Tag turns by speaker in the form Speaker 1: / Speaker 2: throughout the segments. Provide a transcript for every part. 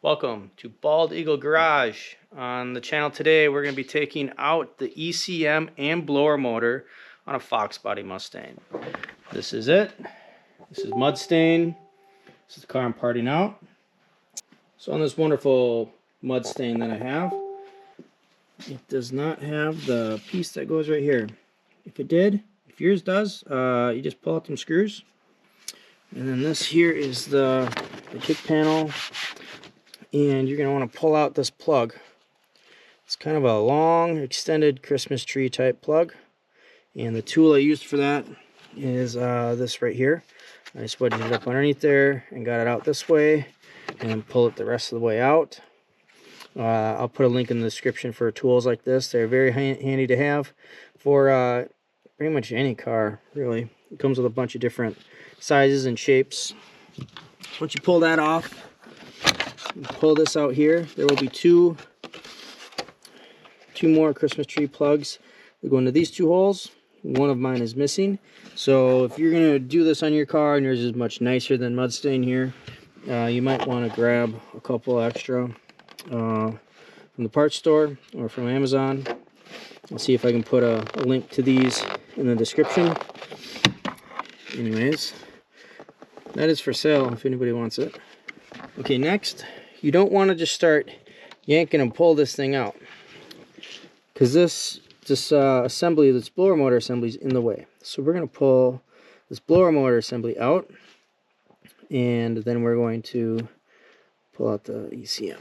Speaker 1: Welcome to Bald Eagle Garage. On the channel today, we're going to be taking out the ECM and blower motor on a Foxbody Mustang. This is it. This is Mudstain. This is the car I'm parting out. So on this wonderful Mudstain that I have, it does not have the piece that goes right here. If it did, if yours does, you just pull out them screws. And then this here is the kick panel. And you're going to want to pull out this plug. It's kind of a long, extended Christmas tree type plug. And the tool I used for that is this right here. I just wedged it up underneath there and got it out this way. And pull it the rest of the way out. I'll put a link in the description for tools like this. They're very handy to have for pretty much any car, really. It comes with a bunch of different sizes and shapes. Once you pull that off, pull this out here, there will be two more Christmas tree plugs that go into these two holes. One of mine is missing, so if you're going to do this on your car and yours is much nicer than Mudstain here, you might want to grab a couple extra from the parts store or from Amazon. I'll see if I can put a link to these in the description. Anyways, that is for sale if anybody wants it. Okay, next, you don't want to just start yanking and pull this thing out, because this assembly, this blower motor assembly, is in the way. So we're going to pull this blower motor assembly out, and then we're going to pull out the ECM.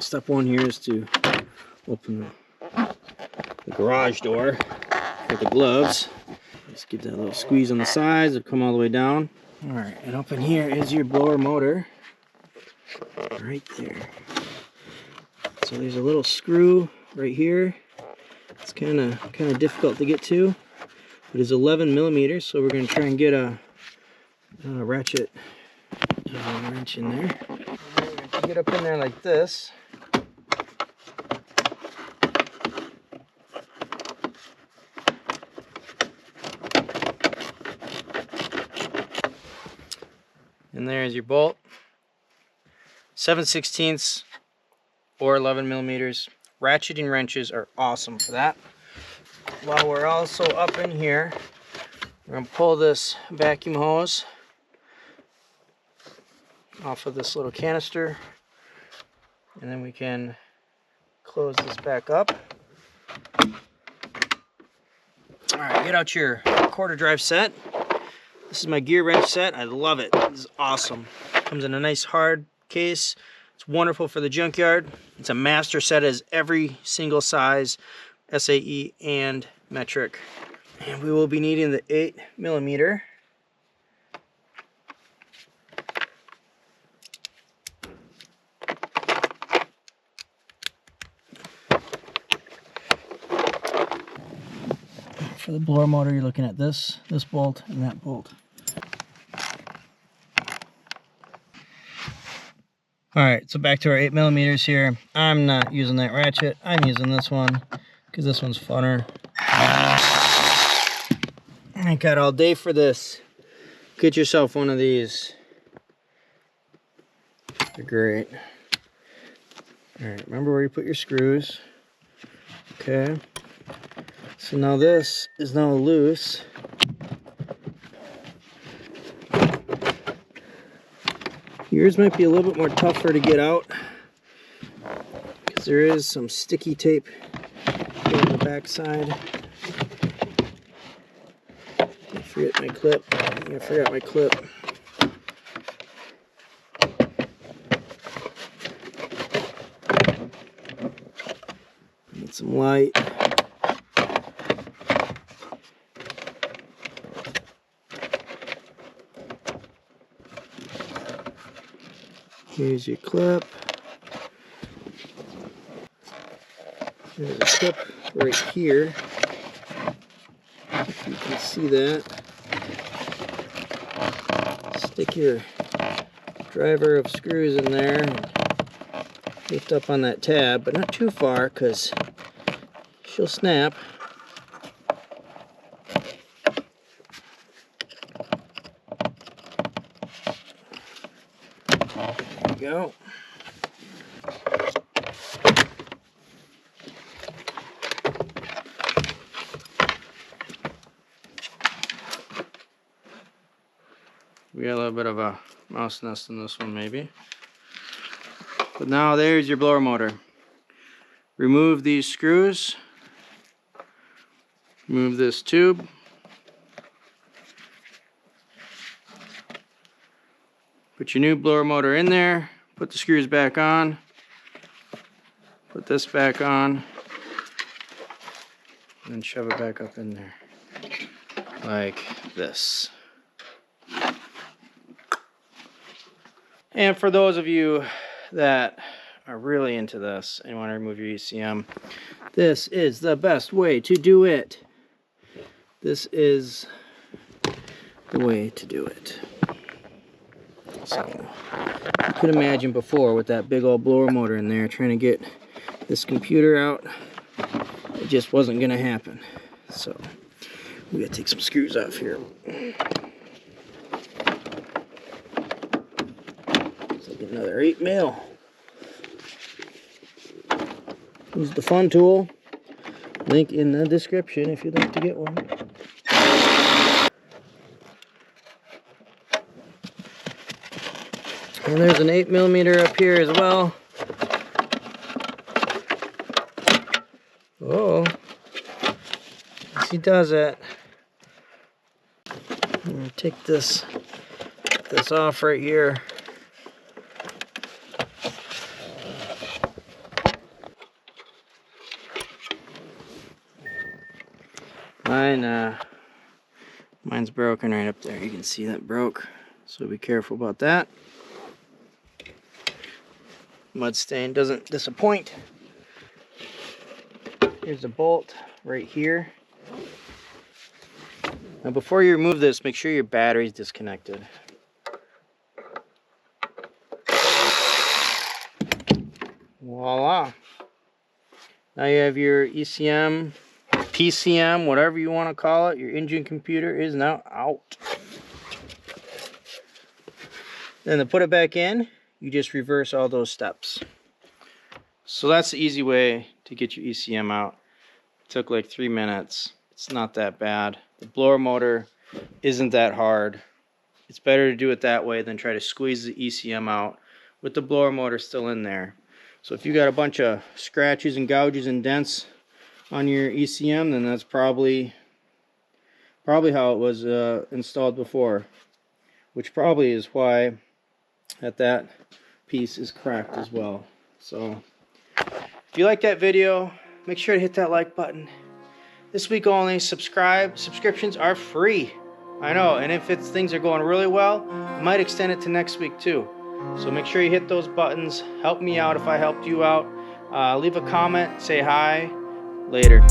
Speaker 1: Step one here is to open the garage door with the gloves. Just give that little squeeze on the sides, it'll come all the way down. Alright, and up in here is your blower motor, right there. So there's a little screw right here. It's kind of difficult to get to, but it's 11 millimeters, so we're going to try and get a ratchet wrench in there. And get up in there like this. And there's your bolt. 7/16 or 11 millimeters. Ratcheting wrenches are awesome for that. While we're also up in here, we're going to pull this vacuum hose off of this little canister, and then we can close this back up. Alright, get out your quarter drive set. This is my gear wrench set. I love it. This is awesome. Comes in a nice hard case. It's wonderful for the junkyard. It's a master set, as every single size, SAE and metric. And we will be needing the 8 millimeter. For the blower motor, you're looking at this bolt and that bolt. Alright, so back to our 8 millimeters here. I'm not using that ratchet. I'm using this one because this one's funner. I got all day for this. Get yourself one of these. They're great. Alright, remember where you put your screws. Okay. So now this is now loose. Yours might be a little bit more tougher to get out, because there is some sticky tape here on the back side. I forgot my clip. I forgot my clip. Need some light. Here's your clip. There's a clip right here, if you can see that. Stick your driver of screws in there, lift up on that tab, but not too far because she'll snap. go. We got a little bit of a mouse nest in this one maybe. But now there's your blower motor. Remove these screws. Remove this tube. Put your new blower motor in there. Put the screws back on. Put this back on. And then shove it back up in there. Like this. And for those of you that are really into this and want to remove your ECM, this is the best way to do it. This is the way to do it. So, you could imagine before with that big old blower motor in there trying to get this computer out, it just wasn't going to happen. So, we got to take some screws off here. Another 8 mil. Use the fun tool. Link in the description if you'd like to get one. And there's an 8mm up here as well. Oh, yes, he does it. I'm gonna take this off right here. Mine's broken right up there. You can see that broke, so be careful about that. Mudstain doesn't disappoint. Here's a bolt right here. Now before you remove this, make sure your battery's disconnected. Voila. Now you have your ECM, PCM, whatever you want to call it. Your engine computer is now out. Then to put it back in, you just reverse all those steps. So that's the easy way to get your ECM out. It took like 3 minutes. It's not that bad. The blower motor isn't that hard. It's better to do it that way than try to squeeze the ECM out with the blower motor still in there. So if you got a bunch of scratches and gouges and dents on your ECM, then that's probably how it was installed before, which probably is why that piece is cracked as well. So if you like that video, make sure to hit that like button. This week only, subscribe. Subscriptions are free. I know, and if things are going really well, I might extend it to next week too. So make sure you hit those buttons. Help me out if I helped you out. Leave a comment, say hi. Later.